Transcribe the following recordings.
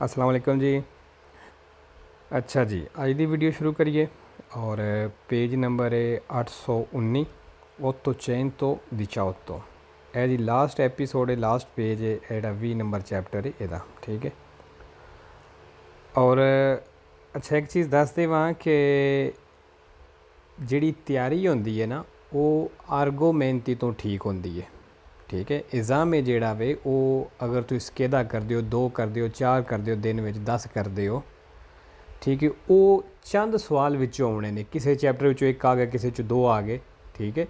अस्सलाम वालेकुम जी। अच्छा जी, अज की वीडियो शुरू करिए और पेज नंबर है 819 तो चैन तो दिचाओ तो यह जी लास्ट एपीसोड है, लास्ट पेज है, यह 20 नंबर चैप्टर है यदा। ठीक है। और अच्छा एक चीज़ दस देवां कि जिहड़ी तैयारी होंदी है ना वो आर्गो मेहनती तो ठीक होंदी है। ठीक है। एग्ज़ाम है जिहड़ा वे वो अगर तुम स्केदा कर दिओ, 2 कर दिओ, 4 कर दिओ, दिन में 10 कर दिओ, ठीक है, वो चंद सवाल विचों आने ने, किसी चैप्टर विचों एक आ गया, किसी च 2 आ गए। ठीक है।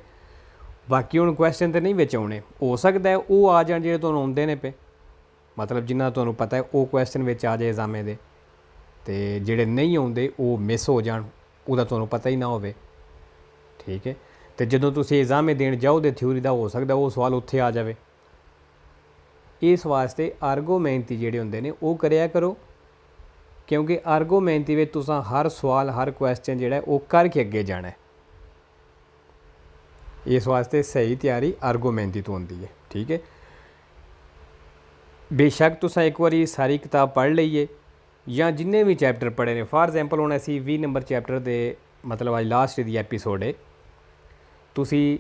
बाकी हुण क्वेश्चन तो नहीं विच आने, हो सकता है वो आ जाण जिहड़े तुहानूं आउंदे ने पे, मतलब जिन्ना तुहानूं पता है वो क्वेश्चन विच आ जाए एग्जामे दे, ते जिहड़े नहीं आउंदे वो मिस हो जाण, ओहदा तुहानूं पता ही ना होवे। ठीक है। तो जदों तुसीं एग्जामे देण जाओ तो थ्योरी दा हो सकदा वो सवाल उत्थे आ जाए। इस वास्ते आर्गो मेहनती जिहड़े हुंदे ने वो करिया करो, क्योंकि आर्गो मेहनती में तुसां हर सवाल हर क्वेश्चन जिहड़ा है वो करके अगे जाना है। इस वास्ते सही तैयारी आर्गो मेहनती तो होंदी है। ठीक है। बेशक तुसां एक बारी सारी किताब पढ़ लीए या जिन्ने भी चैप्टर पढ़े ने, फॉर एग्जाम्पल हुण असीं 20 नंबर चैप्टर दे मतलब अज लास्ट दी एपीसोड है, तुसीं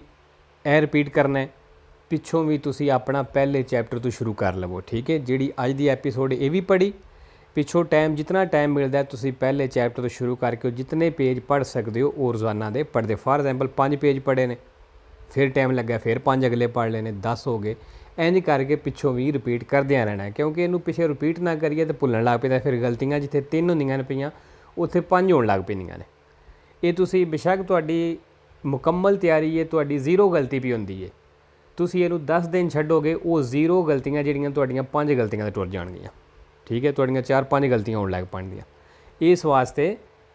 ए रिपीट करना है, पिछों भी तुसीं अपना पहले चैप्टर तो शुरू कर लवो। ठीक है। जिहड़ी अज दी एपीसोड ये भी पढ़ी, पिछों टाइम जितना टाइम मिलता है तुसीं पहले चैप्टर तो शुरू करके जितने पेज पढ़ सकते हो वो रोज़ाना दे पढ़ते। फॉर एग्जाम्पल 5 पेज पढ़े ने, फिर टाइम लग्या फिर 5 अगले पढ़ लेने, 10 हो गए। इंज करके पिछों भी रिपीट करदियां रहना है, क्योंकि इनू पिछे रिपीट ना करिए तो भुल्लण लग पैंदा, फिर गलतियां जिथे 3 होंदियां ने पईयां उत्थे 5 होण लग पैंदियां ने। ये तुसीं बेशक तुहाडी मुकम्मल तैयारी है, तुहाडी 0 गलती भी होंदी है, तुसीं इहनूं 10 दिन छड्डोगे वो 0 गलतियां जिहड़ियां तुहाडीआं 5 गलतियां ते टुर जाणगीआं। ठीक है। तुहाडीआं 4-5 गलतियां होण लग पैणगीआं। इस वास्ते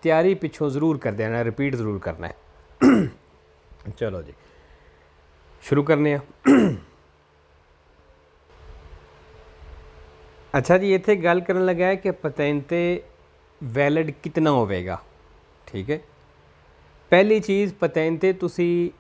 तैयारी पिछों जरूर करदे रहना, रिपीट जरूर करना है। चलो जी शुरू करने हैं। अच्छा जी, इत्थे गल करन लगा है कि पतेंते वैलिड कितना होवेगा। ठीक है। पहली चीज़ पतेंते तुसी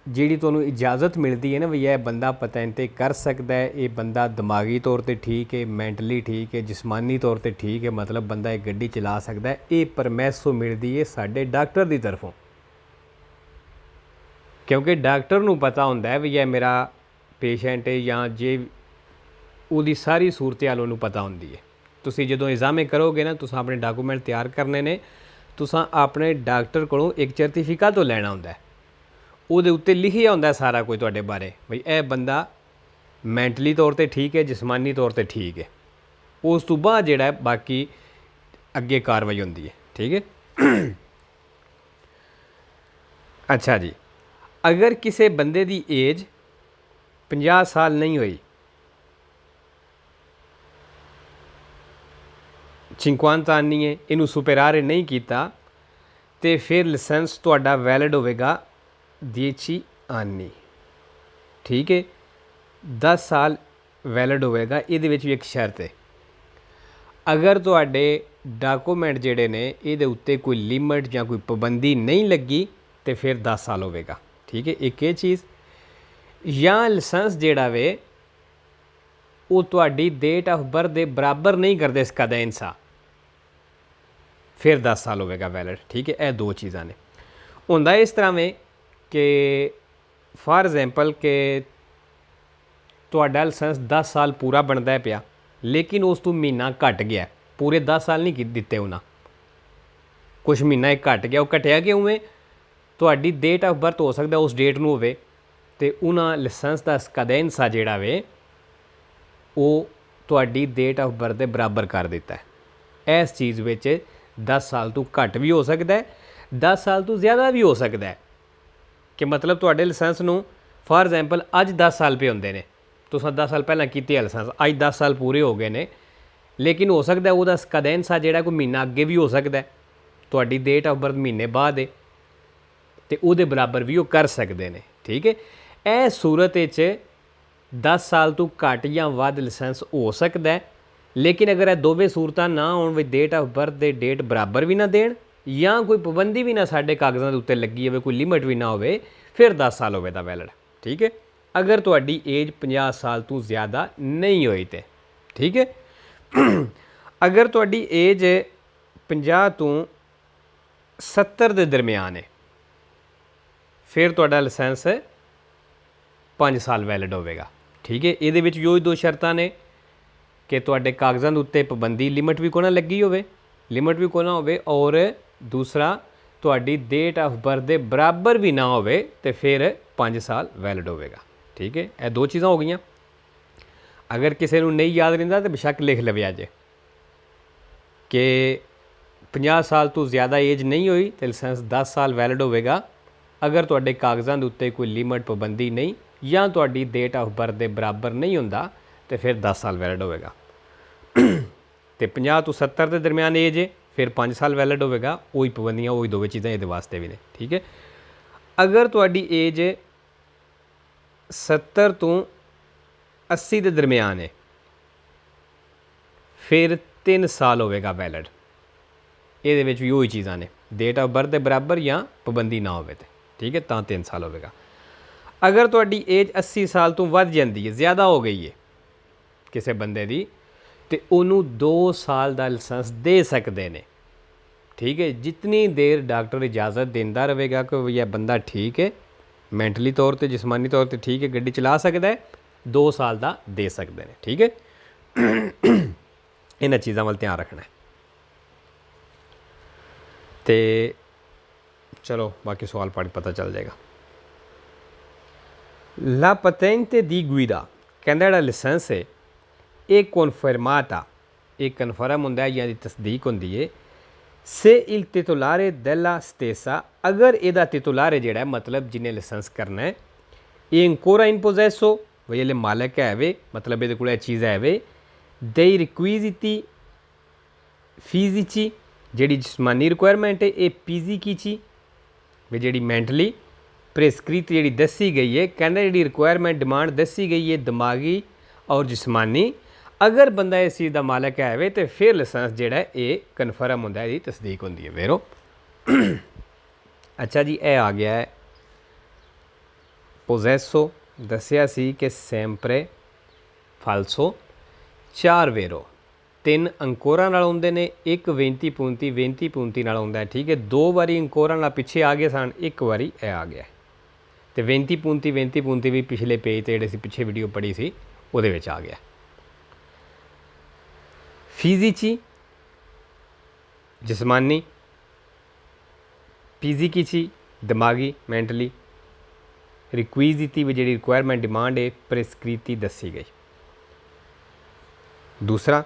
जिहड़ी तुहानूं इजाज़त मिलती है ना भी यह बंदा पतेंते कर सकता है, ये बंदा दिमागी तौर पर ठीक है, मैंटली ठीक है, जिसमानी तौर पर ठीक है, मतलब बंदा एक गड्डी चला सकता है, ये परमैसो मिलती है साडे डॉक्टर की तरफों। क्योंकि डॉक्टर नूं पता होंदा है भी यह मेरा पेशेंट है या जे ਉਹਦੀ सारी सूरत हाल उन्होंने पता होंदी है। तुसीं जदों एग्जामे करोगे ना, तुसां अपने डॉकूमेंट तैयार करने ने, तुसां अपने डॉक्टर कोलों एक सर्टिफिकेट तो लैना होंदा है, उहदे उत्ते लिखिया होंदा है सारा कुछ तुहाडे बारे, बई यह बंदा मैंटली तौर पर ठीक है, जिसमानी तौर पर ठीक है। उस तो बाद जिहड़ा बाकी अगे कार्रवाई होंदी है। ठीक है। अच्छा जी, अगर किसी बंदे की एज 50 साल नहीं हुई, 50 आनी है, इनू सुपेरारे नहीं किया, तो फिर लाइसेंस तुहाडा वैलिड होवेगा 10 आनी। ठीक है। 10 साल वैलिड होवेगा। ये भी एक शर्त है, अगर तुहाडे डॉकूमेंट जिहड़े ने इहदे उत्ते कोई लिमिट या कोई पाबंदी नहीं लगी तो फिर 10 साल होवेगा। ठीक है। एक ये चीज़, या लाइसेंस जिहड़ा वे वो तुहाडी डेट ऑफ बर्थ दे बराबर नहीं करते इसका इंसा, फिर 10 साल होवेगा वैलिड। ठीक है। यह 2 चीज़ां ने। हुंदा इस तरह में कि फॉर एग्जाम्पल कि तुहाडा लाइसेंस 10 साल पूरा बनता है पिया, लेकिन उस तो महीना घट गया, पूरे 10 साल नहीं दिते उन्हें, कुछ महीना एक घट गया। वो घटिया क्यों है? तुहाडी डेट ऑफ बर्थ हो सकता उस डेट नूं होवे ते उन्हां लाइसेंस का स्कदेंसा जिहड़ा वे वो तुहाडी डेट ऑफ बर्थ दे बराबर कर दिता है। इस चीज़ विच 10 साल तो घट भी हो सकता है, 10 साल तो ज़्यादा भी हो सकता है। कि मतलब तुहाडे लाइसेंस नूं फॉर एग्जाम्पल अज 10 साल पे होंदे ने, तुसां 10 साल पहलां कीते लाइसेंस, अज 10 साल पूरे हो गए ने, लेकिन हो सकता है उहदा स्कदेंसा जिहड़ा कोई महीना अगे भी हो सकता है, तुहाडी डेट ऑफ बर्थ महीने बाद है, तो उहदे बराबर भी वो कर सकते हैं। ठीक है। यह सूरत 10 साल तो घट या वध लाइसेंस हो सकता है, लेकिन अगर यह दोवें सूरतां ना होण, भी डेट ऑफ बर्थ दे डेट बराबर भी ना देण या कोई पाबंदी भी ना साडे कागज़ां दे उत्ते लगी होवे, कोई लिमिट भी ना होवे, फिर 10 साल होवेगा वैलिड। ठीक है। अगर तुहाडी एज 50 साल तो ज़्यादा नहीं हुई तो। ठीक है। अगर तुहाडी एज 50 तो 70 के दरम्यान है फिर तुहाडा लाइसेंस 5 साल वैलिड होवेगा। ठीक है, ये यो 2 शर्तां ने कि तुहाडे कागज़ां दे उत्ते पाबंदी लिमिट भी कोई ना लगी होवे, लिमिट भी कोई ना होवे, और दूसरा तुहाडी डेट ऑफ बर्थ दे बराबर भी ना होवे तो फिर 5 साल वैलिड होवेगा। ठीक है, ये 2 चीज़ां हो गई। अगर किसी को नहीं याद रहिंदा तो बेशक लिख लवे अज कि 50 साल तो ज़्यादा एज नहीं हुई तो लाइसेंस 10 साल वैलिड होवेगा। अगर तुहाडे कागज़ां दे उत्ते कोई लिमिट पाबंदी नहीं या तुहाडी डेट ऑफ बर्थ दे बराबर नहीं हुंदा तो फिर 10 साल वैलिड होवेगा। तो 50 तो 70 के दरम्यान एज है फिर 5 साल वैलिड होवेगा। वही पाबंदियाँ वही 2 चीज़ां ये वास्ते भी ने। ठीक है, अगर तुहाडी एज 70 तो 80 के दरम्यान है फिर 3 साल होवेगा वैलिड। ये वही चीज़ां ने, डेट ऑफ बर्थ के बराबर या पाबंदी ना होवे ते। ठीक है, तो 3 साल होवेगा। अगर तुहाडी एज 80 साल तो वध जाती है, ज़्यादा हो गई है किसी बंदे दी, तो उन्होंने 2 साल का लाइसेंस दे सकते हैं। ठीक है, जितनी देर डॉक्टर इजाज़त देंदा रहेगा कि यह बंदा ठीक है, मैंटली तौर पर जिसमानी तौर पर ठीक है, गड्डी चला सकता है, 2 साल का दे सकते हैं। ठीक है, इन्हां चीज़ों वाल ध्यान रखना है। तो चलो बाकी सवाल पढ़ पता चल जाएगा। ला patente di guida कहंदा जिहड़ा लाइसेंस है एक confermata, एक कन्फर्म होंदा है या तस्दीक होंदी है से il titolare della stessa, अगर एदा titolare जिहड़ा है मतलब जिन्हें लाइसेंस करना है ये ancora in possesso वही हले मालक है वे, मतलब ये कोल चीज़ है वे dei requisiti fisici जिहड़ी जिस्मानी रिक्वायरमेंट है ये फिजिकी वी जिहड़ी मैंटली प्रेस्क्रित जी दसी गई है, कहना जी रिक्वायरमेंट डिमांड दसी गई है दिमागी और जिस्मानी, अगर बंदा इस चीज़ का मालक है वे तो फिर लाइसेंस जोड़ा ये कन्फर्म होंदा है, इसकी तस्दीक होंदी है वेरो। अच्छा जी, यह आ गया है पोजेसो, दसिया सी कि सैंपरे फाल्सो, 4 वेरो, 3 अंकोरा नाल आउंदे ने, 1 वेंती पूंती नाल आउंदा है। ठीक है, 2 बारी अंकोरा नाल पिछे आ गए सन, 1 बारी ए आ गया। तो वेंती पूंती भी पिछले पेज ते जिहड़े पिछे वीडियो पढ़ी सी उहदे विच आ गया। फिजिची जिस्मानी, फिजिकी दिमागी मैंटली, रिक्विजिटी भी जिहड़ी रिक्वायरमेंट डिमांड है प्रेस्क्रिति दसी गई। दूसरा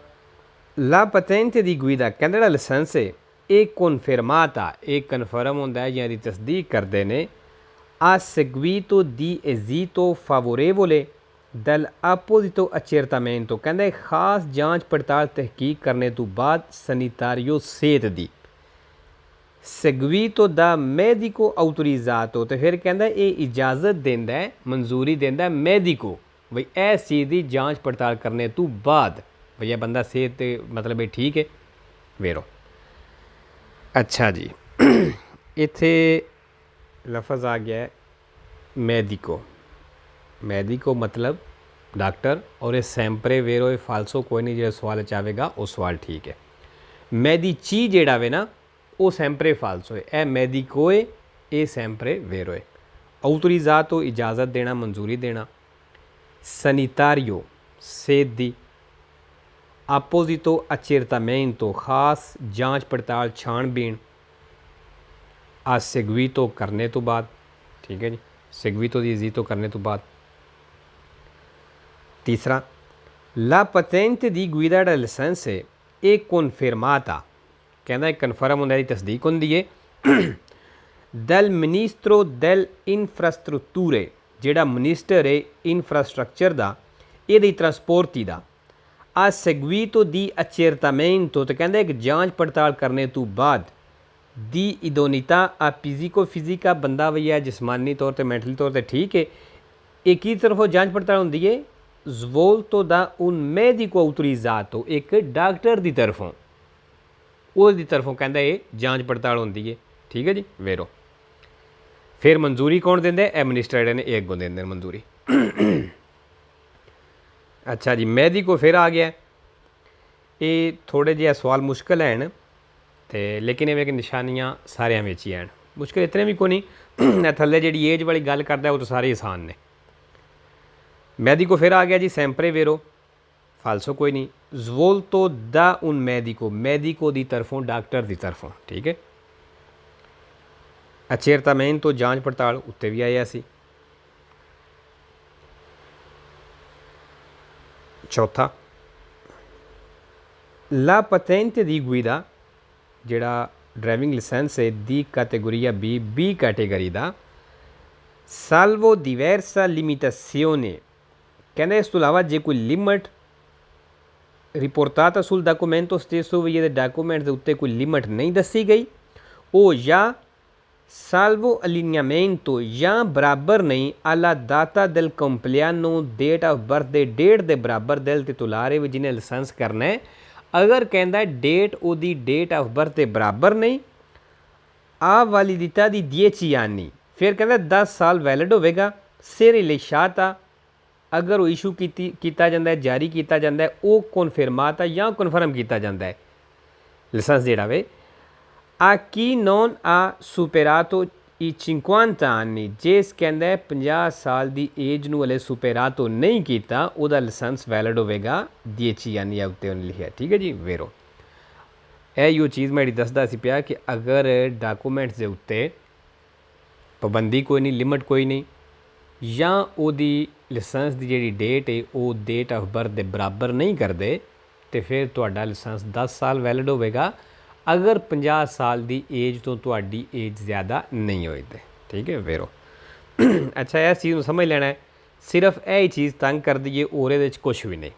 ला patente di guida कहंदा जिहड़ा लाइसेंस है एक confermata, एक कन्फर्म होंदा है या दी तस्दीक करते हैं a seguito di esito favorevole dell'apposito accertamento, कहंदा है खास जांच पड़ताल तहकीक करने तो बाद सैनिटारियो सेहत दी seguito da medico autorizzato, तो फिर कहंदा ये इजाज़त देंदा है, मंजूरी देंदा है मेडिको भाई इस चीज़ की जांच पड़ताल करने तो बाद भैया बंदा सेहत मतलब ठीक है वेरो। अच्छा जी, इत्थे लफज आ गया है मेडिको, मेडिको मतलब डॉक्टर, और ये सैंपरे वेरो फाल्सो कोई नहीं, जो सवाल चाहेगा वो सवाल ठीक है। मेडिची जेड़ा वे ना वो सैंपरे फाल्सो है, ए मेडिको है ये सैंपरे वेरो है। ऑटोरिज़ातो इजाज़त देना मंजूरी देना, सैनिटारियो सेहत दी, अपोजिटो अचेरतामेंटो खास जांच पड़ताल छानबीन, आ सेगवीतो करने तो बाद। ठीक है जी, सेगवीतो दी जीतो करने तो बाद। तीसरा ला patente di guida da license e confermata, कहना एक कन्फर्म होंदा है, तस्दीक होंदी है del ministro del infrastrutture, जेड़ा मिनिस्टर है इंफ्रास्ट्रक्चर दा ये ट्रांसपोर्टी दा, आ seguito di accertamento, तो कहंदा एक जांच पड़ताल करने तो बाद दी इदोनिता आ फिजिको फिजिका बंदा भैया जिस्मानी तौर पर मैंटली तौर पर ठीक है, एक ही तरफों जांच पड़ताल होंदी है svolto da un medico autorizzato, एक डॉक्टर की तरफों उसकी तरफों कहंदा ये जांच पड़ताल होंदी है। ठीक है जी वेरो। फिर मंजूरी कौन देंदा है, मिनिस्टर ने एक गो देंदे मंजूरी। अच्छा जी, मेडिको फिर आ गया ये थोड़े जे सवाल मुश्किल हैं तो लेकिन इवें कि निशानियां सारियां विच ही हैं, मुश्किल इतने भी कोई नहीं। थल्ले जी एज वाली गल करता है वो तो सारे आसान ने। मैदिको फिर आ गया जी, सैंपरे वेरो फालसो कोई नहीं, ज़वोल्तो दा उन मैदिको, मैदिको दी तरफों, डॉक्टर दी तरफों, ठीक है। अचेरतामेंट तो जांच पड़ताल उत्ते भी आया सी। चौथा ला पतेंते दी गुइदा, जिहड़ा ड्राइविंग लाइसेंस है दी कैटेगोरिया बी कैटेगरी दा, साल्वो diversa limitazione, कहना इस तो अलावा जे कोई लिमिट रिपोर्टाता sul documento stesso भी ये डॉक्यूमेंट के उत्ते कोई लिमिट नहीं दसी गई, ओ या salvo allineamento या बराबर नहीं alla data del compleanno, date of birth दे डेट दे बराबर दिल titolare भी जिन्हें लाइसेंस करना है, अगर कहता है डेट ओदी डेट ऑफ बर्थ के बराबर नहीं, आ वैलिडिटा दी 10 anni, फिर कहता 10 साल वैलिड होगा। से रिलेशाता अगर वो इशू किया जाता है, जारी किया जाता है, वो कन्फर्माता या कन्फर्म किया जाता है लाइसेंस जोड़ा वे आ की नॉन आ सुपेरातो ई 50 anni, जिस कहता है 50 साल की एज नूं हले सुपेरातो नहीं किया, वह लाइसेंस वैलिड होगा 10 anni उत्ते उन्हें लिखा, ठीक है जी। वेरो यो चीज़ मैं दसदा सी पिया कि अगर डॉक्यूमेंट्स के उत्ते पाबंदी कोई नहीं, लिमिट कोई नहीं, या ओदी लाइसेंस की जी डेट है वो डेट ऑफ बर्थ के बराबर नहीं करते, तो फिर तुहाडा लाइसेंस 10 साल वैलिड होगा, अगर 50 साल की एज तो तुहाडी एज ज़्यादा नहीं होई ते, ठीक है। वेरो अच्छा इस चीज़ को समझ लेना है, सिर्फ यही चीज़ तंग कर दी है और ये कुछ भी नहीं।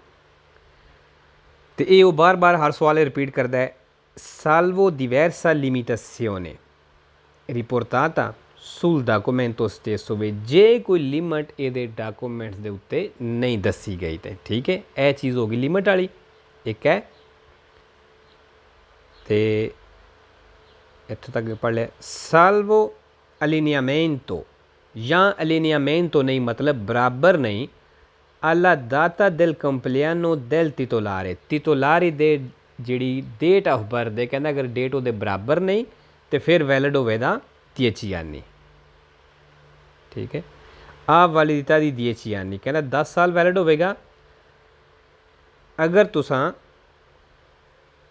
तो ये वो बार बार हर सवाल रिपीट करता है, salvo diversa limitazione riportata sul documento stesso, वे जे कोई लिमिट ये डॉक्यूमेंट्स के उत्ते नहीं दसी गई तो, ठीक है। यह चीज़ होगी लिमिट वाली एक है, तो इतों तक पढ़ लिया। salvo allineamento या allineamento नहीं मतलब बराबर नहीं, alla data del compleanno del titolare, titolare दे जिहड़ी डेट ऑफ बर्थ है, कहना अगर डेट वो बराबर नहीं तो फिर वैलिड होगा 10 anni, ठीक है। आ वैलिडिटा दी 10 anni, कहना 10 साल वैलिड होगा अगर तुसां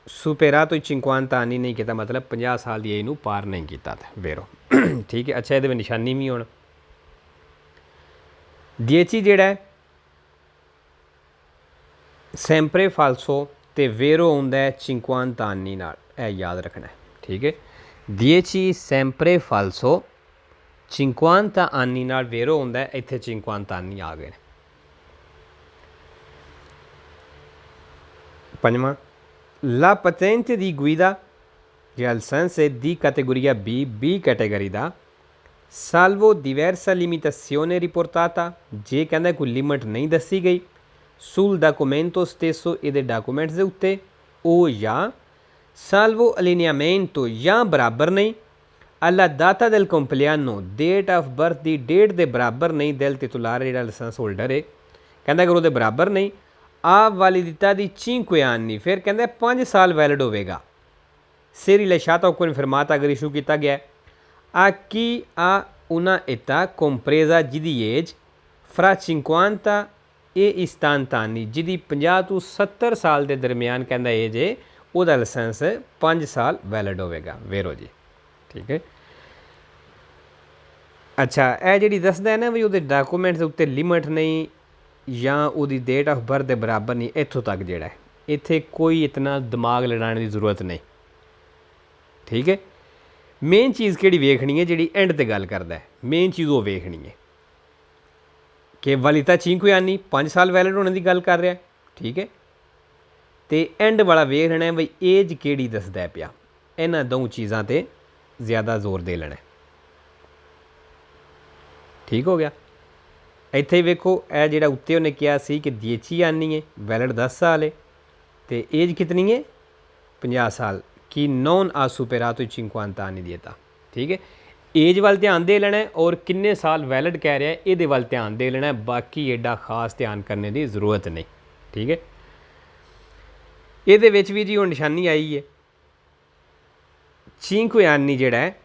superato i 50 anni नहीं किया, मतलब 50 साल की एज नूं पार नहीं किया। वेरो ठीक है। अच्छा ये निशानी भी होना 10 जिहड़ा है sempre falso ते वेरो आउंदा है 50 anni नाल, याद रखना है, ठीक है। 10 sempre falso 50 anni नाल वेरो आउंदा है, इत्थे 50 anni आ गए। पंजवां ला patente di guida, जिहड़ा लाइसेंस है दी कैटेगोरिया बी कैटेगरी दा, salvo diversa limitazione riportata, जे कहंदा कोई लिमिट नहीं दसी गई, sul documento stesso ये डॉक्यूमेंट्स के उत्ते, ओ या salvo allineamento या बराबर नहीं, alla data del compleanno, date of birth की डेट के बराबर नहीं del titolare जिहड़ा लाइसेंस होल्डर है, कहंदा अगर वो बराबर नहीं, आ वैलिडिटा दी 5 anni, फिर कहंदा 5 साल वैलिड होगा। से रिलेशाता को इन्फर्माता अगर इशू किया गया है, a chi ha una età compresa जिहदी एज fra 50 e 70 anni, जिहदी 50 तो 70 साल के दरम्यान कहता एज है, वह लाइसेंस 5 साल वैलिड होगा। वेरो जी, ठीक है। अच्छा यह जी दसदा है ना भी वो डॉक्यूमेंट्स उत्ते लिमिट नहीं या उसकी डेट ऑफ बर्थ के बराबर नहीं, इत्थों तक जोड़ा है, इत्थे कोई इतना दिमाग लड़ाने की जरूरत नहीं, ठीक है। मेन चीज़ कि वेखनी है जी एंड ते गल करता है, मेन चीज़ वो वेखनी है कि वैलिडिटा 5 anni 5 साल वैलिड होने की गल कर रहा है, ठीक है। तो एंड वाला वेखना है बई एज कि दसदा पिया, इन्हां दो चीज़ों पर ज़्यादा जोर दे लेना, ठीक हो गया। इत्थे वेखो यह जो उत्ते उन्हें कहा सी कि 10 anni है, वैलिड 10 साल है, तो एज कितनी है 50 साल की नॉन आ superato 50 anni दी था, ठीक है। एज वाल ध्यान दे लेना है और किन्ने साल वैलिड कह रहा है ये वाल ध्यान दे लेना है, बाकी एडा खास ध्यान करने की जरूरत नहीं, ठीक है। ਇਹਦੇ ਵਿੱਚ ਵੀ ਜੀ ਹੁਣ ਨਿਸ਼ਾਨੀ ਆਈ ਹੈ 5 anni ਜਿਹੜਾ ਹੈ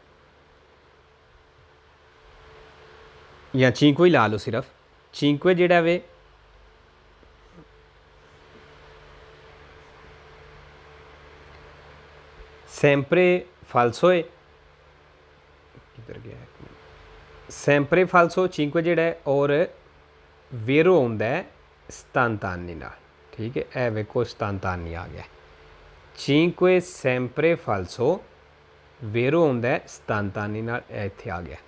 ਜਾਂ 5 ਹੀ ਲਾ ਲਓ ਸਿਰਫ 5 ਜਿਹੜਾ ਵੇ sempre falso ਹੈ ਕਿੱਧਰ ਗਿਆ sempre falso 5 ਜਿਹੜਾ ਹੈ ਔਰ vero ਆਉਂਦਾ ਹੈ 70 anni ਨਾਲ ठीक है ए वेखो 70 anni आ गया 5 sempre falso vero होंदा है 70 anni नाल इत्थे आ गया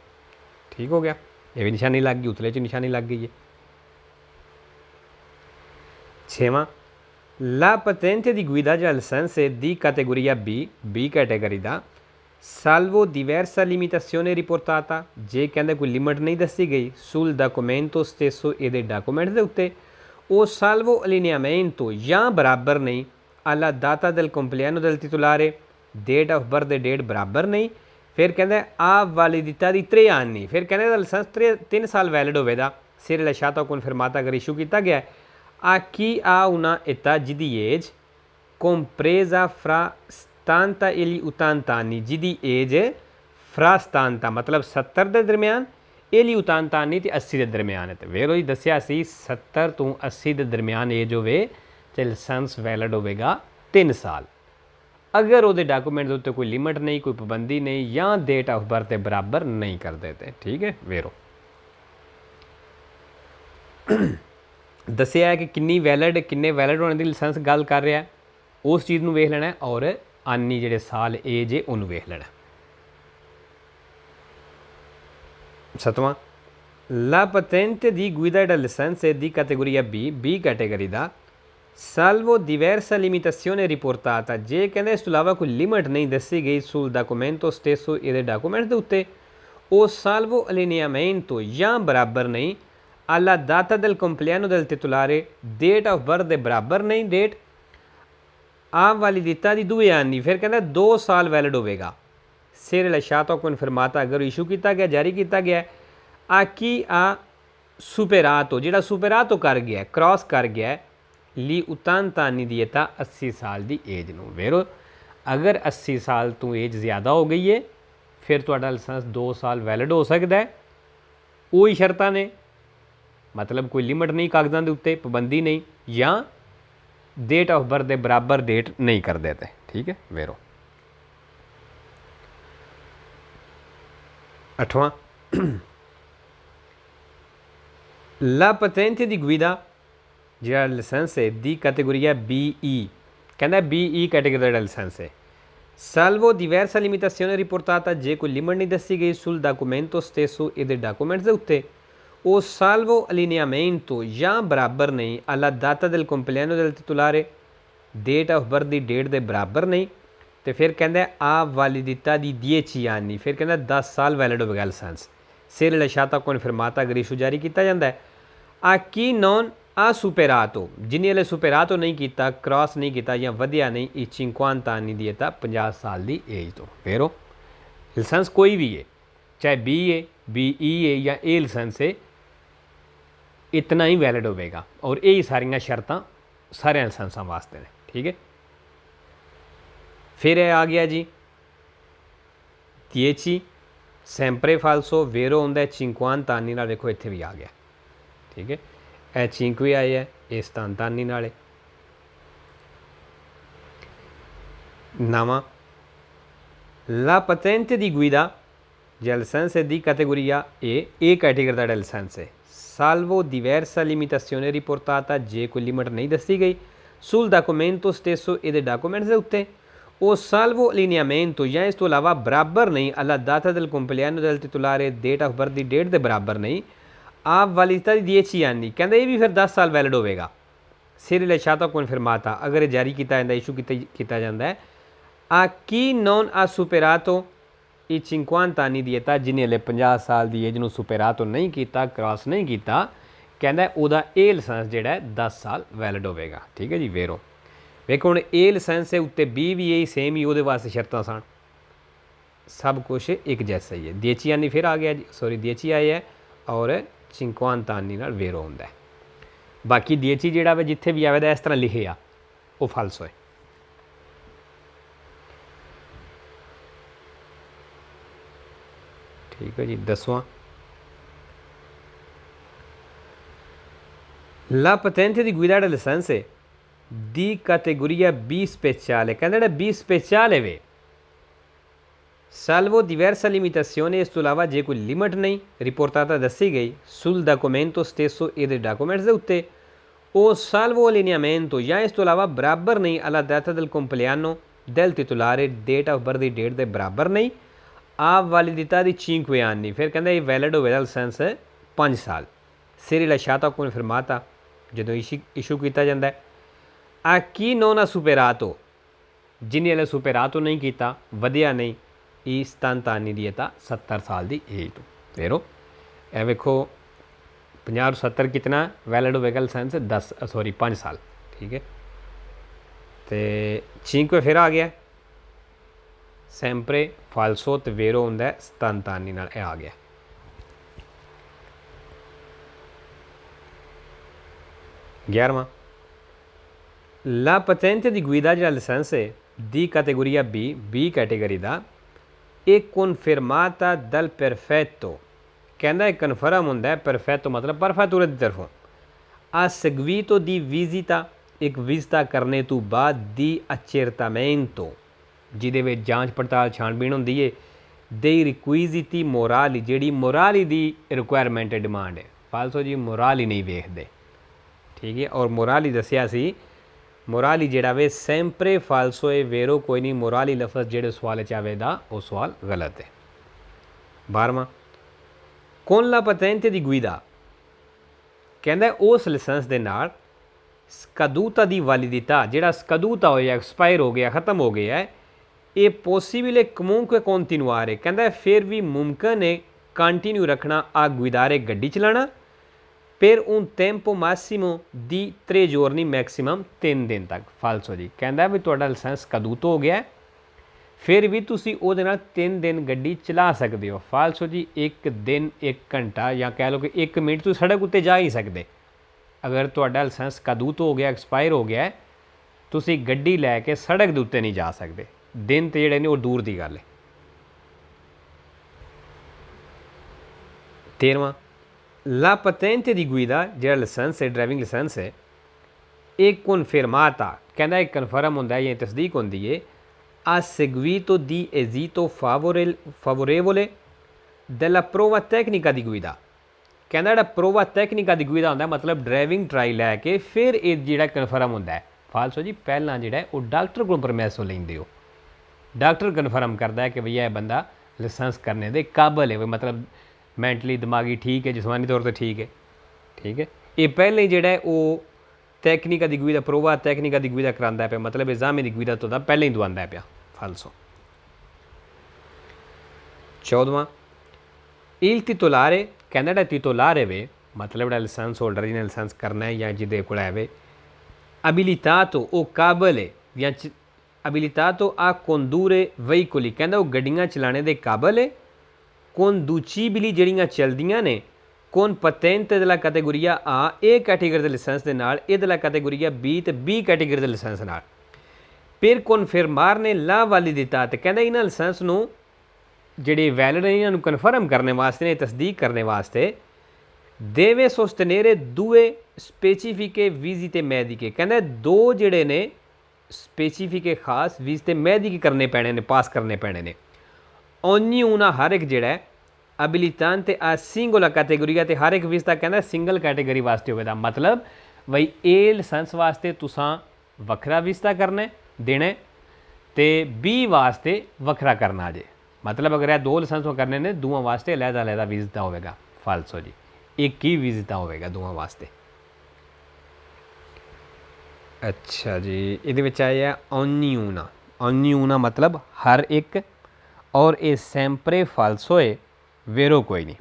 ठीक हो गया ये भी निशानी लग गई उतले च निशानी लग गई है 6वां la patente di guida già license di categoria B category ਦਾ salvo diversa limitazione riportata ਜੇ ਕਹਿੰਦੇ ਕੋਈ ਲਿਮਟ ਨਹੀਂ ਦੱਸੀ ਗਈ sul documento stesso ਇਹਦੇ ਡਾਕੂਮੈਂਟ ਦੇ ਉੱਤੇ o salvo allineamento ਜਾਂ ਬਰਾਬਰ ਨਹੀਂ alla data del compleanno del titolare date of birth ਦੇ ਡੇਟ ਬਰਾਬਰ ਨਹੀਂ ਫਿਰ ਕਹਿੰਦਾ a validità di 3 anni ਫਿਰ ਕਹਿੰਦਾ ਦਾ ਲਾਇਸੈਂਸ 3 ਸਾਲ ਵੈਲਿਡ ਹੋਵੇਗਾ se rilasciato o confermata ਅਗਰ ਇਸ਼ੂ ਕੀਤਾ ਗਿਆ a chi ha una età ਜਿਹਦੀ age compresa fra 70 e gli 80 anni ਜਿਹਦੀ ਏਜ fra 70 ਮਤਲਬ 70 ਦੇ ਦਰਮਿਆਨ ਇਹਲੀ 80 anni ਤੇ 80 ਦੇ ਦਰਮਿਆਨ ਹੈ ਤੇ ਵੇਰੋ ਜੀ ਦੱਸਿਆ ਸੀ 70 ਤੋਂ 80 ਦੇ ਦਰਮਿਆਨ ਏਜ ਹੋਵੇ ਤੇ ਲਾਇਸੈਂਸ ਵੈਲਿਡ ਹੋਵੇਗਾ 3 ਸਾਲ ਅਗਰ ਉਹਦੇ ਡਾਕੂਮੈਂਟ ਦੇ ਉੱਤੇ ਕੋਈ ਲਿਮਟ ਨਹੀਂ ਕੋਈ ਪਾਬੰਦੀ ਨਹੀਂ ਜਾਂ ਡੇਟ ਆਫ ਬਰਥ ਦੇ ਬਰਾਬਰ ਨਹੀਂ ਕਰਦੇ ਤੇ ਠੀਕ ਹੈ ਵੇਰੋ ਦੱਸਿਆ ਹੈ ਕਿ ਕਿੰਨੇ ਵੈਲਿਡ ਹੋਣੇ ਦੀ ਲਾਇਸੈਂਸ ਗੱਲ ਕਰ ਰਿਹਾ ਉਸ ਚੀਜ਼ ਨੂੰ ਵੇਖ ਲੈਣਾ ਔਰ ਆਨੀ ਜਿਹੜੇ ਸਾਲ ਏਜ ਹੈ ਉਹਨੂੰ ਵੇਖ ਲੈਣਾ 7ਵਾਂ la patente di guida del license di categoria B category ਦਾ salvo diversa limitazione riportata ਜੇ ਕਹਿੰਦੇ ਇਸ ਤੋਂ ਇਲਾਵਾ ਕੋਈ ਲਿਮਟ ਨਹੀਂ ਦੱਸੀ ਗਈ sul documento stesso ਇਹਦੇ ਡਾਕੂਮੈਂਟ ਦੇ ਉੱਤੇ ਉਹ salvo allineamento ਜਾਂ ਬਰਾਬਰ ਨਹੀਂ alla data del compleanno del titolare date of birth ਦੇ ਬਰਾਬਰ ਨਹੀਂ date a validità di 2 anni ਫਿਰ ਕਹਿੰਦਾ 2 ਸਾਲ ਵੈਲਿਡ ਹੋਵੇਗਾ se rilasciato o confermata ਅਗਰ ਇਸ਼ੂ ਕੀਤਾ ਗਿਆ ਜਾਰੀ ਕੀਤਾ ਗਿਆ a chi ha superato ਜਿਹੜਾ superato ਕਰ ਗਿਆ ਕ੍ਰਾਸ ਕਰ ਗਿਆ ਲੀ 80 anni ਦੀ età 80 ਸਾਲ ਦੀ ਏਜ ਨੂੰ ਵੇਰੋ ਅਗਰ 80 ਸਾਲ ਤੋਂ ਏਜ ਜ਼ਿਆਦਾ ਹੋ ਗਈ ਹੈ ਫਿਰ ਤੁਹਾਡਾ ਲਾਇਸੈਂਸ 2 ਸਾਲ ਵੈਲਿਡ ਹੋ ਸਕਦਾ ਹੈ ਉਹੀ ਸ਼ਰਤਾਂ ਨੇ ਮਤਲਬ ਕੋਈ ਲਿਮਟ ਨਹੀਂ ਕਾਗਜ਼ਾਂ ਦੇ ਉੱਤੇ ਪਾਬੰਦੀ ਨਹੀਂ ਜਾਂ ਡੇਟ ਆਫ ਬਰਥ ਦੇ ਬਰਾਬਰ ਡੇਟ ਨਹੀਂ ਕਰਦੇ ਤੇ ਠੀਕ ਹੈ ਵੇਰੋ 8ਵਾਂ la patente di guida ਜਿਹੜਾ ਲਾਇਸੈਂਸ ਹੈ ਦੀ ਕੈਟੇਗਰੀ BE ਕਹਿੰਦਾ BE ਕੈਟੇਗਰੀ ਦਾ ਲਾਇਸੈਂਸ ਹੈ salvo diversa limitazione riportata ਜੇ ਕੋਈ ਲਿਮਟ ਨਹੀਂ ਦੱਸੀ ਗਈ sul documento stesso ਇਹਦੇ ਡਾਕੂਮੈਂਟਸ ਦੇ ਉੱਤੇ ਉਹ salvo allineamento ਜਾਂ ਬਰਾਬਰ ਨਹੀਂ alla data del compleanno del titolare date of birth the date ਦੇ ਬਰਾਬਰ ਨਹੀਂ ਤੇ ਫਿਰ ਕਹਿੰਦਾ a validità di 10 anni ਫਿਰ ਕਹਿੰਦਾ 10 ਸਾਲ ਵੈਲਿਡ ਹੋਵੇਗਾ licence se rilasciata o confermata ਅਗਰ ਇਸ਼ੂ ਜਾਰੀ ਕੀਤਾ ਜਾਂਦਾ ਹੈ a chi non ha superato ਜਿਹਨੇ ਹਲੇ superato ਨਹੀਂ ਕੀਤਾ ਕ੍ਰਾਸ ਨਹੀਂ ਕੀਤਾ ਜਾਂ ਵਧਿਆ ਨਹੀਂ ਇਹ 50 anni ਦੀ età 50 ਸਾਲ ਦੀ ਏਜ ਤੋਂ ਫੇਰੋ ਲਾਇਸੈਂਸ ਕੋਈ ਵੀ ਹੈ ਚਾਹੇ B ਹੈ BE ਹੈ ਜਾਂ ਇਹ ਲਾਇਸੈਂਸ ਹੈ ਇਤਨਾ ਹੀ ਵੈਲਿਡ ਹੋਵੇਗਾ ਔਰ ਇਹ ਸਾਰੀਆਂ ਸ਼ਰਤਾਂ ਸਾਰਿਆਂ ਲਾਇਸੈਂਸਾਂ ਵਾਸਤੇ ਨੇ ਠੀਕ ਹੈ फिर आ गया जी 10 sempre falso vero होंदा है 50 anni नाल देखो इत्थे भी आ गया ठीक है ए 5 आया है ये 70 anni नाल नवा la patente di guida जे licence di categoria A category का लाइसेंस है salvo diversa limitazione riportata जे कोई लिमिट नहीं दसी गई sul documento stesso ਇਹਦੇ ਡਾਕੂਮੈਂਟਸ ਦੇ ਉੱਤੇ ਉਹ salvo allineamento ਜਾਂ ਇਸ ਤੋਂ ਇਲਾਵਾ ਬਰਾਬਰ ਨਹੀਂ alla data del compleanno del titolare date of birth the date ਦੇ ਬਰਾਬਰ ਨਹੀਂ a validità di 10 anni ਕਹਿੰਦਾ ਇਹ ਵੀ ਫਿਰ 10 ਸਾਲ ਵੈਲਿਡ ਹੋਵੇਗਾ se rilasciato o confermata ਅਗਰ ਇਹ ਜਾਰੀ ਕੀਤਾ ਜਾਂਦਾ ਇਸ਼ੂ ਕੀਤਾ ਜਾਂਦਾ ਹੈ a chi non ha superato i 50 anni the età ਜਿਹਨੇ ਹਲੇ 50 ਸਾਲ ਦੀ ਏਜ ਨੂੰ superato ਨਹੀਂ ਕੀਤਾ ਕ੍ਰਾਸ ਨਹੀਂ ਕੀਤਾ ਕਹਿੰਦਾ ਉਹਦਾ ਇਹ ਲਾਇਸੈਂਸ ਜਿਹੜਾ ਹੈ 10 ਸਾਲ ਵੈਲਿਡ ਹੋਵੇਗਾ ਠੀਕ ਹੈ ਜੀ ਵੇਰੋ ਵੇਖੋ ਹੁਣ ਇਹ ਲਾਇਸੈਂਸ ਹੈ ਉੱਤੇ B ਵੀ ਇਹੀ ਸੇਮ ਹੀ ਉਹਦੇ ਵਾਸਤੇ ਸ਼ਰਤਾਂ ਸਨ सब कुछ एक जैसा ही है 10 anni फिर आ गया जी सॉरी 10 आया है और 50 anni नाल वेरो होंदा है बाकी 10 ਜਿਹੜਾ ਵੇ ਜਿੱਥੇ ਵੀ ਆਵੇਦਾ ਇਸ ਤਰ੍ਹਾਂ ਲਿਖਿਆ ਉਹ ਫਾਲਸ ਹੋਏ ठीक है जी। 10वां, la patente di guidare licenze di categoria B speciale, ਕਹਿੰਦਾ ਜਿਹੜਾ B speciale ਵੇ salvo diversa limitazione, ਇਸ ਤੋਂ ਇਲਾਵਾ ਜੇ ਕੋਈ ਲਿਮਟ ਨਹੀਂ ਰਿਪੋਰਟਾਤਾ ਦੱਸੀ ਗਈ sul documento stesso e dei documents ਦੇ ਉੱਤੇ, o salvo allineamento ਜਾਂ ਇਸ ਤੋਂ ਇਲਾਵਾ ਬਰਾਬਰ ਨਹੀਂ alla data del compleanno del titolare, date of birth the date ਦੇ ਬਰਾਬਰ ਨਹੀਂ, ਆ validità di 5 anni, ਫਿਰ ਕਹਿੰਦਾ ਇਹ ਵੈਲਿਡ ਹੋਵੇਗਾ ਲਾਇਸੈਂਸ 5 ਸਾਲ, se rilasciato confermata ਜਦੋਂ ਇਸ਼ੂ ਕੀਤਾ ਜਾਂਦਾ ਹੈ। ਆ ਕੀ non ha superato, ਜਿਹਨੇ ਹਲੇ superato ਨਹੀਂ ਕੀਤਾ, ਵਧਿਆ ਨਹੀਂ, ਇਹ 77 anni ਦੀ ਹੈ ਤਾਂ 70 ਸਾਲ ਦੀ ਏਜ ਤੋਂ। ਫੇਰੋ ਇਹ ਵੇਖੋ 50 ਤੋਂ 70 ਕਿਤਨਾ ਵੈਲਿਡ ਹੋਵੇਗਾ ਲਾਇਸੈਂਸ 5 ਸਾਲ, ਠੀਕ ਹੈ। ਤੇ 5 ਫਿਰ ਆ ਗਿਆ sempre falso ਤੇ vero ਹੁੰਦਾ 77 anni ਨਾਲ, ਇਹ ਆ ਗਿਆ। ਗਿਆਰਵਾਂ, la patente di guida ਜਿਹੜਾ ਲਾਇਸੈਂਸ ਹੈ ਦੀ categoria B ਕੈਟੇਗਰੀ ਦਾ, ਇਹ confermata dal perfetto, ਕਹਿੰਦਾ ਇਹ ਕਨਫਰਮ ਹੁੰਦਾ ਹੈ perfetto ਮਤਲਬ ਪਰਫੈਕਟੂਰੇ ਦੀ ਤਰਫੋਂ, a seguito di visita, ਇੱਕ ਵਿਜ਼ਿਟਾ ਕਰਨੇ ਤੋਂ ਬਾਅਦ ਦੀ accertamento, ਜਿਹਦੇ ਵਿੱਚ ਜਾਂਚ ਪੜਤਾਲ ਛਾਣਬੀਣ ਹੁੰਦੀ ਹੈ, dei requisiti morali, ਜਿਹੜੀ ਮੋਰਾਲੀ ਦੀ ਰਿਕੁਆਇਰਮੈਂਟ ਹੈ, ਡਿਮਾਂਡ ਹੈ। ਫਾਲਸੋ ਜੀ ਮੋਰਾਲੀ ਨਹੀਂ ਵੇਖਦੇ, ਠੀਕ ਹੈ। ਔਰ ਮੋਰਾਲੀ ਦੱਸਿਆ ਸੀ, ਮੋਰਾਲੀ ਜਿਹੜਾ ਵੇ ਸੈਂਪਰੇ ਫਾਲਸੋ ਹੈ, ਵੇਰੋ ਕੋਈ ਨਹੀਂ। ਮੋਰਾਲੀ ਲਫ਼ਜ਼ ਜਿਹੜੇ ਸਵਾਲ 'ਚ ਆਵੇਗਾ ਉਹ ਸਵਾਲ ਗਲਤ ਹੈ। 12ਵਾਂ, con la patente di guida, ਕਹਿੰਦਾ ਉਸ ਲਾਇਸੈਂਸ ਦੇ ਨਾਲ scaduta ਦੀ validità, ਜਿਹੜਾ scaduta ਹੋਇਆ, ਐਕਸਪਾਇਰ ਹੋ ਗਿਆ, ਖਤਮ ਹੋ ਗਿਆ ਹੈ, ਇਹ possibile comunque continuare, ਕਹਿੰਦਾ ਫਿਰ ਵੀ ਮੁਮਕਿਨ ਹੈ ਕੰਟੀਨਿਊ ਰੱਖਣਾ ਆ ਗੁਇਦਾਰੇ ਗੱਡੀ ਚਲਾਉਣਾ, per un tempo massimo di 3 giorni, maximum 3 ਦਿਨ ਤੱਕ। ਫਾਲਸੋ ਜੀ ਕਹਿੰਦਾ ਵੀ ਤੁਹਾਡਾ ਲਾਇਸੈਂਸ ਕਦੂਤ ਹੋ ਗਿਆ, ਫਿਰ ਵੀ ਤੁਸੀਂ ਉਹਦੇ ਨਾਲ 3 ਦਿਨ ਗੱਡੀ ਚਲਾ ਸਕਦੇ ਹੋ। ਫਾਲਸੋ ਜੀ 1 ਦਿਨ 1 ਘੰਟਾ ਜਾਂ ਕਹਿ ਲਓ ਕਿ 1 ਮਿੰਟ ਤੁਸੀਂ ਸੜਕ ਉੱਤੇ ਜਾ ਹੀ ਸਕਦੇ। ਅਗਰ ਤੁਹਾਡਾ ਲਾਇਸੈਂਸ ਕਦੂਤ ਹੋ ਗਿਆ, ਐਕਸਪਾਇਰ ਹੋ ਗਿਆ, ਤੁਸੀਂ ਗੱਡੀ ਲੈ ਕੇ ਸੜਕ ਦੇ ਉੱਤੇ ਨਹੀਂ ਜਾ ਸਕਦੇ। ਦਿਨ ਤੇ ਜਿਹੜੇ ਨੇ ਉਹ ਦੂਰ ਦੀ ਗੱਲ ਹੈ। 13ਵਾਂ, la patente di guida, ਜਿਹੜਾ ਲਾਇਸੈਂਸ ਹੈ, ਡਰਾਈਵਿੰਗ ਲਾਇਸੈਂਸ ਹੈ, ਇਹ confermata, ਕਹਿੰਦਾ ਇਹ ਕਨਫਰਮ ਹੁੰਦਾ ਹੈ ਜਾਂ ਤਸਦੀਕ ਹੁੰਦੀ ਹੈ, a seguito di esito favorevole della prova tecnica di guida, ਕਹਿੰਦਾ ਜਿਹੜਾ ਪ੍ਰੋਵਾ ਟੈਕਨੀਕਾ ਦੀ ਗੁਇਦਾ ਹੁੰਦਾ ਮਤਲਬ ਡਰਾਈਵਿੰਗ ਟਰਾਈ ਲੈ ਕੇ ਫਿਰ ਇਹ ਜਿਹੜਾ ਕਨਫਰਮ ਹੁੰਦਾ ਹੈ। ਫਾਲਸੋ ਜੀ ਪਹਿਲਾਂ ਜਿਹੜਾ ਉਹ ਡਾਕਟਰ ਕੋਲ ਪਰਮਿਸ਼ਨ ਲੈਂਦੇ ਹੋ, ਡਾਕਟਰ ਕਨਫਰਮ ਕਰਦਾ ਹੈ ਕਿ ਭਈਆ ਇਹ ਬੰਦਾ ਲਾਇਸੈਂਸ ਕਰਨੇ ਦੇ ਕਾਬਲ ਹੈ, ਮਤਲਬ ਮੈਂਟਲੀ ਦਿਮਾਗੀ ਠੀਕ ਹੈ, ਜਿਸਮਾਨੀ ਤੌਰ 'ਤੇ ਠੀਕ ਹੈ, ਠੀਕ ਹੈ। ਇਹ ਪਹਿਲਾਂ ਹੀ ਜਿਹੜਾ ਉਹ ਟੈਕਨੀਕਾ ਦੀ ਗੁਇਦਾ, ਪ੍ਰੋਵਾ ਟੈਕਨੀਕਾ ਦੀ ਗੁਇਦਾ ਕਰਾਉਂਦਾ ਪਿਆ, ਮਤਲਬ ਐਗਜ਼ਾਮ ਦੀ ਗੁਇਦਾ ਤੋਂ ਤਾਂ ਪਹਿਲਾਂ ਹੀ ਦਵਾਉਂਦਾ ਪਿਆ। ਫਾਲਸੋ। 14ਵਾਂ, il titolare, ਕਹਿੰਦਾ ਜਿਹੜਾ ਟਿਟੋਲਾਰ ਹੈ ਮਤਲਬ ਜਿਹੜਾ ਲਾਇਸੈਂਸ ਹੋਲਡਰ ਜਿਹਨੇ ਲਾਇਸੈਂਸ ਕਰਨਾ ਹੈ ਜਾਂ ਜਿਹਦੇ ਕੋਲ ਹੈ, abilitato, ਉਹ ਕਾਬਲ ਹੈ ਜਾਂ abilitato a condurre veicoli, ਕਹਿੰਦਾ ਉਹ ਗੱਡੀਆਂ ਚਲਾਉਣੇ ਦੇ ਕਾਬਲ ਹੈ, conducibili ਜਿਹੜੀਆਂ ਚਲਦੀਆਂ ਨੇ, con patente della categoria A, A category ਦੇ ਲਾਇਸੈਂਸ ਦੇ ਨਾਲ, ਇਹ della categoria B ਤੇ B ਕੈਟੇਗਰੀ ਦੇ ਲਾਇਸੈਂਸ ਨਾਲ, per confermarne la validità, ਤੇ ਕਹਿੰਦਾ ਇਹਨਾਂ ਲਾਇਸੈਂਸ ਨੂੰ ਜਿਹੜੇ ਵੈਲਿਡ ਨੇ ਇਹਨਾਂ ਨੂੰ ਕਨਫਰਮ ਕਰਨ ਵਾਸਤੇ ਨੇ, ਤਸਦੀਕ ਕਰਨ ਵਾਸਤੇ, deve sostenere 2 specifiche visite mediche, ਕਹਿੰਦਾ 2 ਜਿਹੜੇ ਨੇ ਸਪੈਸੀਫਿਕ ਖਾਸ ਵਿਜ਼ਿਟ ਮੈਡੀਕ ਕਰਨੇ ਪੈਣੇ ਨੇ, ਪਾਸ ਕਰਨੇ ਪੈਣੇ ਨੇ। ogni una, ਹਰ ਇੱਕ ਜਿਹੜਾ abilitante a singola categoria, ਤੇ ਹਰ ਇੱਕ ਵਿਜ਼ਿਟ ਕਹਿੰਦਾ ਸਿੰਗਲ ਕੈਟੇਗਰੀ ਵਾਸਤੇ ਹੋਵੇਗਾ। ਮਤਲਬ ਬਈ ਇਹ ਲਾਇਸੈਂਸ ਵਾਸਤੇ ਤੁਸੀਂ ਵੱਖਰਾ ਵਿਜ਼ਿਟ ਕਰਨਾ ਦੇਣਾ ਤੇ B ਵਾਸਤੇ ਵੱਖਰਾ ਕਰਨਾ ਜੇ। ਮਤਲਬ ਅਗਰ ਇਹ 2 ਲਾਇਸੈਂਸ ਕਰਨੇ ਨੇ, ਦੋਵਾਂ ਵਾਸਤੇ ਅਲੱਗ-ਅਲੱਗ ਵਿਜ਼ਿਟ ਹੋਵੇਗਾ। ਫਾਲਸੋ ਜੀ ਇੱਕ ਹੀ ਵਿਜ਼ਿਟ ਹੋਵੇਗਾ ਦੋਵਾਂ ਵਾਸਤੇ। ਅੱਛਾ ਜੀ, ਇਹਦੇ ਵਿੱਚ ਆਇਆ ogni una, ogni una ਮਤਲਬ ਹਰ ਇੱਕ, ਔਰ ਇਹ sempre falso ਹੈ, vero ਕੋਈ ਨਹੀਂ।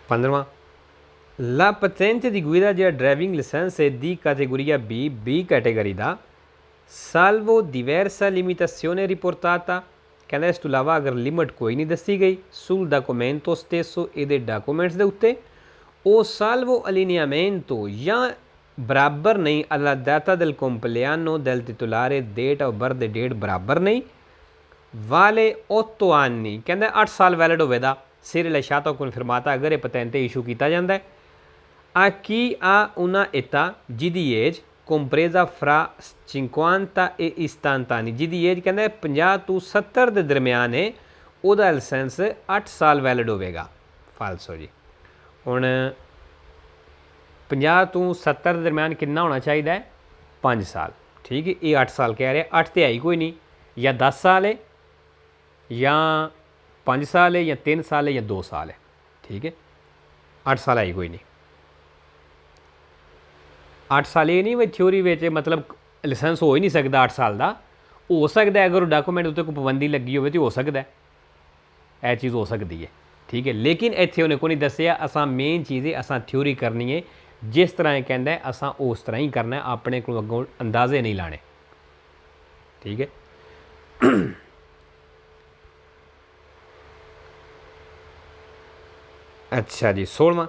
पंद्रवां, la patente di guida ਜਿਹੜਾ ਡਰਾਈਵਿੰਗ ਲਾਇਸੈਂਸ ਹੈ ਦੀ categoria B ਕੈਟੇਗਰੀ ਦਾ, salvo diversa limitazione riportata, ਕਹਿੰਦਾ ਇਸ ਤੋਂ ਇਲਾਵਾ ਅਗਰ ਲਿਮਟ ਕੋਈ ਨਹੀਂ ਦੱਸੀ ਗਈ sul documento stesso, ਇਹਦੇ ਡਾਕੂਮੈਂਟਸ ਦੇ ਉੱਤੇ, ਉਹ salvo allineamento, ਜਾਂ बराबर नहीं alla data del compleanno del titolare date of birth the date बराबर नहीं वाले 8 anni कहंदा 8 साल valid होवेगा se rilasciato o confermata अगर ये patente इशू किया जाता है a chi ha una età जिहदी age compresa fra 50 e 70 anni जिहदी एज कहंदा 50 to 70 ਦੇ ਦਰਮਿਆਨ ਹੈ ਉਹਦਾ ਲਾਇਸੈਂਸ 8 ਸਾਲ ਵੈਲਿਡ ਹੋਵੇਗਾ ਫਾਲਸੋ ਜੀ ਹੁਣ 50 ਤੋਂ 70 ਦੇ ਦਰਮਿਆਨ ਕਿੰਨਾ ਹੋਣਾ ਚਾਹੀਦਾ ਹੈ 5 ਸਾਲ ਠੀਕ ਹੈ ਇਹ 8 ਸਾਲ ਕਹਿ ਰਿਹਾ 8 ਤੇ ਆਈ ਕੋਈ ਨਹੀਂ ਜਾਂ 10 ਸਾਲ ਹੈ ਜਾਂ 5 ਸਾਲ ਹੈ ਜਾਂ 3 ਸਾਲ ਹੈ ਜਾਂ 2 ਸਾਲ ਹੈ ਠੀਕ ਹੈ 8 ਸਾਲ ਆਈ ਕੋਈ ਨਹੀਂ 8 ਸਾਲ ਇਹ ਨਹੀਂ ਵੀ ਥਿਊਰੀ ਵਿੱਚ ਮਤਲਬ ਲਾਇਸੈਂਸ ਹੋ ਹੀ ਨਹੀਂ ਸਕਦਾ 8 ਸਾਲ ਦਾ ਹੋ ਸਕਦਾ ਅਗਰ ਡਾਕੂਮੈਂਟ ਉੱਤੇ ਕੋਈ ਪਾਬੰਦੀ ਲੱਗੀ ਹੋਵੇ ਤਾਂ ਹੋ ਸਕਦਾ ਇਹ ਚੀਜ਼ ਹੋ ਸਕਦੀ ਹੈ ठीक है लेकिन इत्थे उन्हें को नहीं दसिया असां मेन चीज़ है असां थ्योरी करनी है जिस तरह कहता है असां उस तरह ही करना है अपने को अगों अंदाजे नहीं लाने ठीक है अच्छा जी 16वां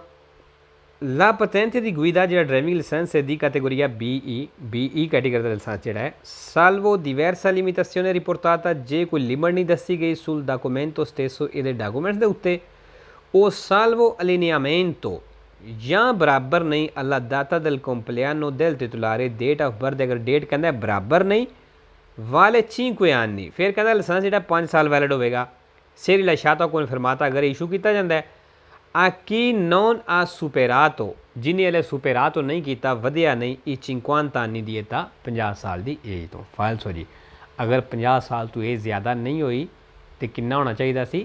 ला patente di guida ਜਿਹੜਾ driving licence the ਕੈਟੇਗੋਰੀਆ BE category the licence ਜਿਹੜਾ ਹੈ salvo diversa limitazione riportata ਜੇ ਕੋਈ ਲਿਮਟ ਨਹੀਂ ਦੱਸੀ ਗਈ sul documento stesso ਇਹਦੇ ਡਾਕੂਮੈਂਟਸ ਦੇ ਉੱਤੇ ਉਹ salvo allineamento ਜਾਂ ਬਰਾਬਰ ਨਹੀਂ alla data del compleanno del titolare date of birth ਅਗਰ ਡੇਟ ਕਹਿੰਦਾ ਬਰਾਬਰ ਨਹੀਂ ਵਾਲੇ 5 anni ਫਿਰ ਕਹਿੰਦਾ ਲਾਇਸੈਂਸ ਜਿਹੜਾ 5 ਸਾਲ ਵੈਲਿਡ ਹੋਵੇਗਾ se rilasciato o confermata ਅਗਰ ਇਸ਼ੂ ਕੀਤਾ ਜਾਂਦਾ ਹੈ a chi non ha superato जिन्हें हले superato नहीं किया वधिया नहीं ये 50 anni ਦੀ età 50 साल की एज तो फालसो जी अगर 50 साल तो एज ज़्यादा नहीं हुई तो कितना होना चाहिए सी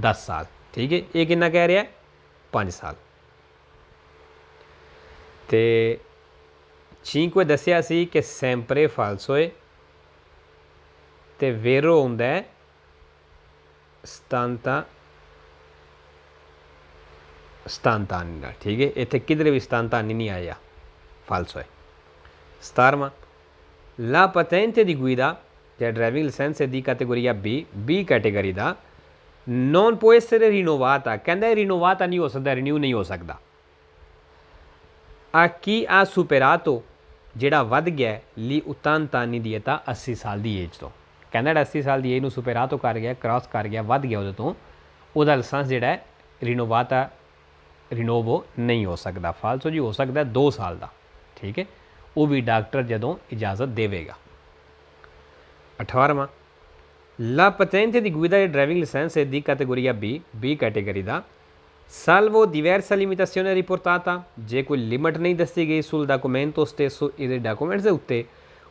10 साल ठीक है ये कितना कह रहा है 5 साल तो 5 दसिया सी कि sempre falso है तो vero होंदा है 70 anni ठीक है इतने किधर भी 70 anni नहीं आया फालसो है 17वां ला patente di guida या ड्राइविंग लाइसेंस दी कैटेगोरिया B कैटेगरी का non può essere rinnovata कहता rinnovata नहीं हो सकता रिन्यू नहीं हो सकता a chi ha superato ਜਿਹੜਾ ਵੱਧ ਗਿਆ ਲੀ 80 anni ਦੀ età 80 ਸਾਲ ਦੀ ਏਜ ਤੋਂ ਕਹਿੰਦਾ 80 ਸਾਲ ਦੀ ਏਜ ਨੂੰ ਸੁਪਰਾਤੋ ਕਰ ਗਿਆ ਕ੍ਰਾਸ ਕਰ ਗਿਆ ਵੱਧ ਗਿਆ ਉਹਦੇ ਤੋਂ ਉਹਦਾ ਲਾਇਸੈਂਸ ਜਿਹੜਾ ਹੈ ਰਿਨੋਵਾਤਾ रिनोवो नहीं हो सकता फालसो जी हो सकता है 2 साल का ठीक है वो भी डॉक्टर जदों इजाज़त देवेगा 18वां ला patente di guida driving license दी कैटेगोरिया B कैटेगरी का salvo diversa limitazione riportata जे कोई लिमिट नहीं दसी गई sul documento stesso ਇਹਦੇ ਡਾਕੂਮੈਂਟਸ ਦੇ ਉੱਤੇ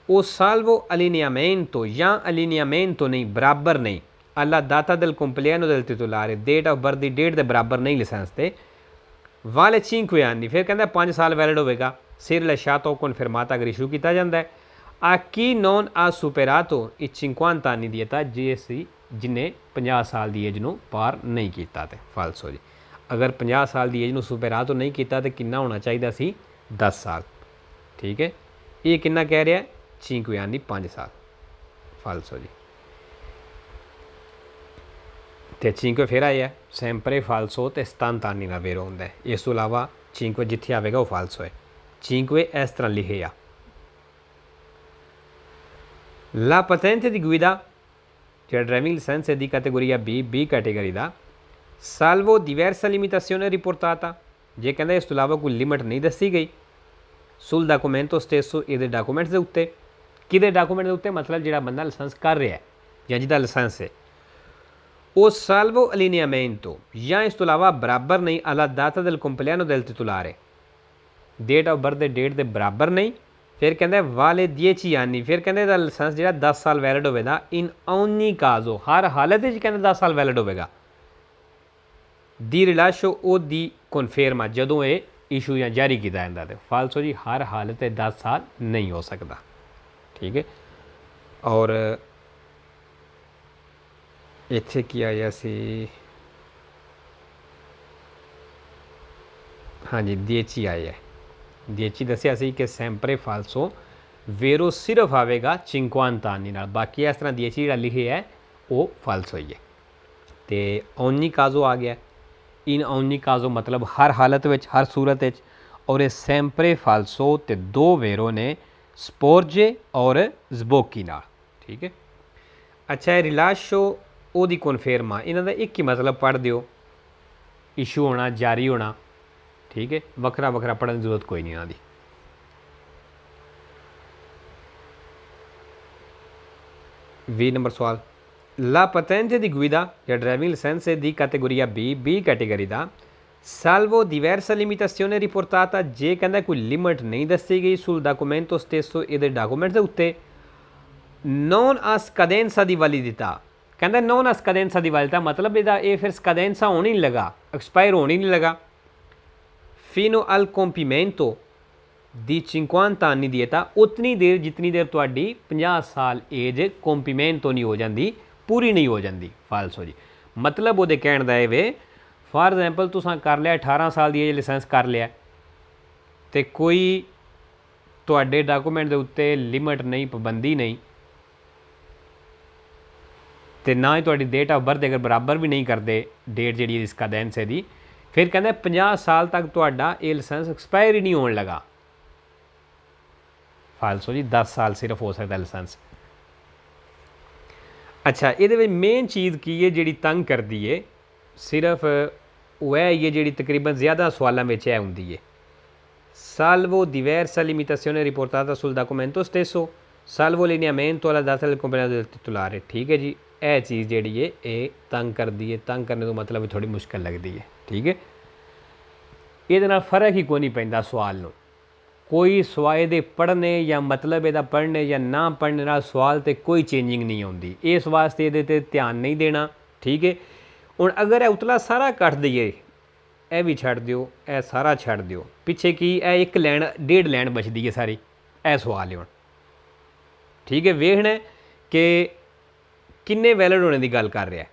ਉਹ salvo allineamento ਜਾਂ allineamento नहीं बराबर नहीं alla data del compleanno del titolare date of birth the date ਦੇ ਬਰਾबर नहीं लाइसेंस ਤੇ वाले 5 anni फिर कहता 5 साल वैलिड होगा se rilasciato o confermata अगर इशू किया जाता है a chi non ha superato i 50 anni di età जिन्हें 50 साल की एज ਨੂੰ पार नहीं किया तो फालसो जी अगर 50 साल की एज ਨੂੰ सुपरातो नहीं किया तो कितना होना चाहिए सी 10 साल ठीक है ये कितना कह रहा है 5 anni 5 साल फालसो जी तो 5 फिर आया sempre falso तो 70 anni का वेरो होंगे इस तो इलावा 5 जिथे आएगा वो फालसो है 5 इस तरह लिखे आ ला patente di guida जो ड्राइविंग लाइसेंस दी कैटेगोरिया B कैटेगरी का salvo diversa limitazione riportata जे कहता इस तो इलावा कोई लिमिट नहीं दसी गई sul documento stesso ਇਹਦੇ ਡਾਕੂਮੈਂਟਸ ਦੇ ਉੱਤੇ ਕਿਹਦੇ ਡਾਕੂਮੈਂਟ ਦੇ ਉੱਤੇ ਮਤਲਬ ਜਿਹੜਾ ਬੰਦਾ ਲਾਇਸੈਂਸ ਕਰ ਰਿਹਾ ਹੈ ਜਾਂ ਜਿਹਦਾ ਲਾਇਸੈਂਸ ਹੈ ਉਹ salvo allineamento ਜਾਂ ਇਸ ਤੋਂ ਇਲਾਵਾ ਬਰਾਬਰ ਨਹੀਂ alla data del compleanno del titolare date of birth ਦੇ ਡੇਟ ਦੇ ਬਰਾਬਰ ਨਹੀਂ ਫਿਰ ਕਹਿੰਦਾ ਵਾਲੇ 10 anni ਫਿਰ ਕਹਿੰਦਾ ਇਹਦਾ ਲਾਇਸੈਂਸ ਜਿਹੜਾ 10 ਸਾਲ ਵੈਲਿਡ ਹੋਵੇਗਾ in ogni caso ਹਰ ਹਾਲਤ ਵਿੱਚ ਕਹਿੰਦਾ 10 ਸਾਲ ਵੈਲਿਡ ਹੋਵੇਗਾ di rilascio o di conferma ਜਦੋਂ ਇਹ ਇਸ਼ੂ ਜਾਂ ਜਾਰੀ ਕੀਤਾ ਜਾਂਦਾ ਤੇ ਫਾਲਸੋ ਜੀ ਹਰ ਹਾਲਤ 10 ਸਾਲ नहीं हो सकता ठीक है और ਇੱਥੇ ਕੀ ਆਇਆ ਸੀ ਹਾਂਜੀ 10 ਆਇਆ 10 ਦੱਸਿਆ ਸੀ ਕਿ sempre falso vero ਸਿਰਫ ਆਵੇਗਾ 50 anni ਨਾਲ ਬਾਕੀ ਇਸ ਤਰ੍ਹਾਂ 10 ਜਿਹੜਾ ਲਿਖਿਆ ਹੈ ਉਹ ਫਾਲਸੋ ਹੀ ਹੈ ਤੇ ogni caso ਆ ਗਿਆ in ogni caso मतलब हर हालत ਵਿੱਚ हर सूरत ਵਿੱਚ और ये सैंपरे फाल्सो ते दो वेरो ने स्पोर्जे और जबोकी नाल। ठीक है। अच्छा है रिलाशो ओदी कॉन्फेरमा, इन्हां दा एक ही मतलब पढ़ दिओ, इशू होना जारी होना। ठीक है, वखरा वखरा पढ़ने की जरूरत कोई नहीं इन्हां दी। 20 नंबर सवाल, ला patente di guida या ड्राइविंग लाइसेंस दी कैटेगोरिया बी कैटेगरी का salvo diversa limitazione riportata जे कहता कोई लिमिट नहीं दसी गई sul documento stesso ਇਹਦੇ ਡਾਕੂਮੈਂਟ ਦੇ ਉੱਤੇ non a scadenza di validità, कहता non a scadenza di validità मतलब ਇਹਦਾ ਇਹ ਫਿਰ scadenza होने नहीं लगा, एक्सपायर होने नहीं लगा fino al compimento ਦੀ 50 anni ਦੀ età, उतनी देर जितनी देर ਤੁਹਾਡੀ 50 साल एज ਕੰਪਲੀਮੈਂਟ नहीं हो जाती, पूरी नहीं हो जाती। फाल्सो जी, मतलब वो कहण दा वे फॉर एग्जाम्पल तुसां कर लिया 18 साल की एज लाइसेंस कर लिया तो कोई तुहाडे डॉक्यूमेंट के उत्ते लिमिट नहीं, पाबंदी नहीं, तो ना ही तुहाडी डेट ऑफ बर्थ अगर बराबर भी नहीं करते डेट जी इसका दैन से दी, फिर कहते 50 साल तक तुहाडा ये लाइसेंस एक्सपायर ही नहीं होने लगा। फाल्सो जी, 10 साल सिर्फ हो सकता लाइसेंस। अच्छा, ये मेन चीज़ की है जी तंग करती है, सिर्फ वह है जी तकरीबन ज़्यादा सवालों में है होंगी है salvo diversa limitazione riportata sul documento stesso salvo lineamento alla data del compleanno del titolare। ठीक है जी, यह चीज़ जी है ये तंग करती है, तंग करने तो मतलब थोड़ी मुश्किल लगती है। ठीक है, ये फर्क ही कोई नहीं पैंदा सवाल नूं, कोई सवाए दे पढ़ने या मतलब यदा पढ़ने या ना पढ़ने नाल सवाल ते कोई चेंजिंग नहीं आती, इस वास्ते ये ध्यान नहीं देना। ठीक है, हुण अगर यह उतला सारा कट दईए, यह भी छड्ड दिओ, यह सारा छड्ड दिओ, पिछे की यह एक लैन 1.5 लैन बचती है सारी, यह सवाल है हुण। ठीक है, वेखना कि किन्ने वैलिड होने की गल कर रहा है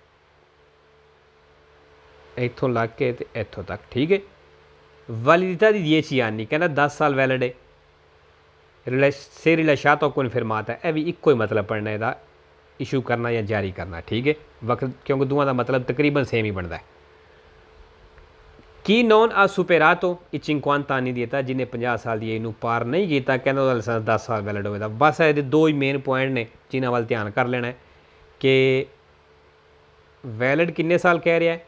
इत्थों लग के ते इत्थों तक। ठीक है, वैलिडिटा दी 10 आनी, कहना 10 साल वैलिड है, से रिलाशातो कन्फर्माता है, यह भी इक्को ही मतलब पढ़ना है, इशू करना या जारी करना। ठीक है, वक्त क्योंकि दोवां का मतलब तकरीबन सेम ही बनता है। की नॉन आ सुपेरातो ई 50 anni दी था, जिन्हें 50 साल की एज पार नहीं किया, कहना उसका लाइसेंस 10 साल वैलिड होगा। बस ये दो ही मेन पॉइंट ने जिन्होंने वाल ध्यान कर लेना है कि वैलिड किन्ने साल कह रहा है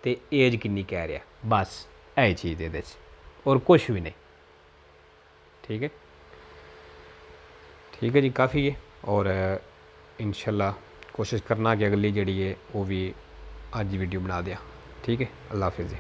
तो एज किन्नी कह रहा है, बस यह चीज़ ये और कुछ भी नहीं। ठीक है, ठीक है जी, काफ़ी है। और इंशाल्लाह कोशिश करना कि अगली जी है वो भी अज वीडियो बना दिया। ठीक है, अल्लाह हाफिज़ जी।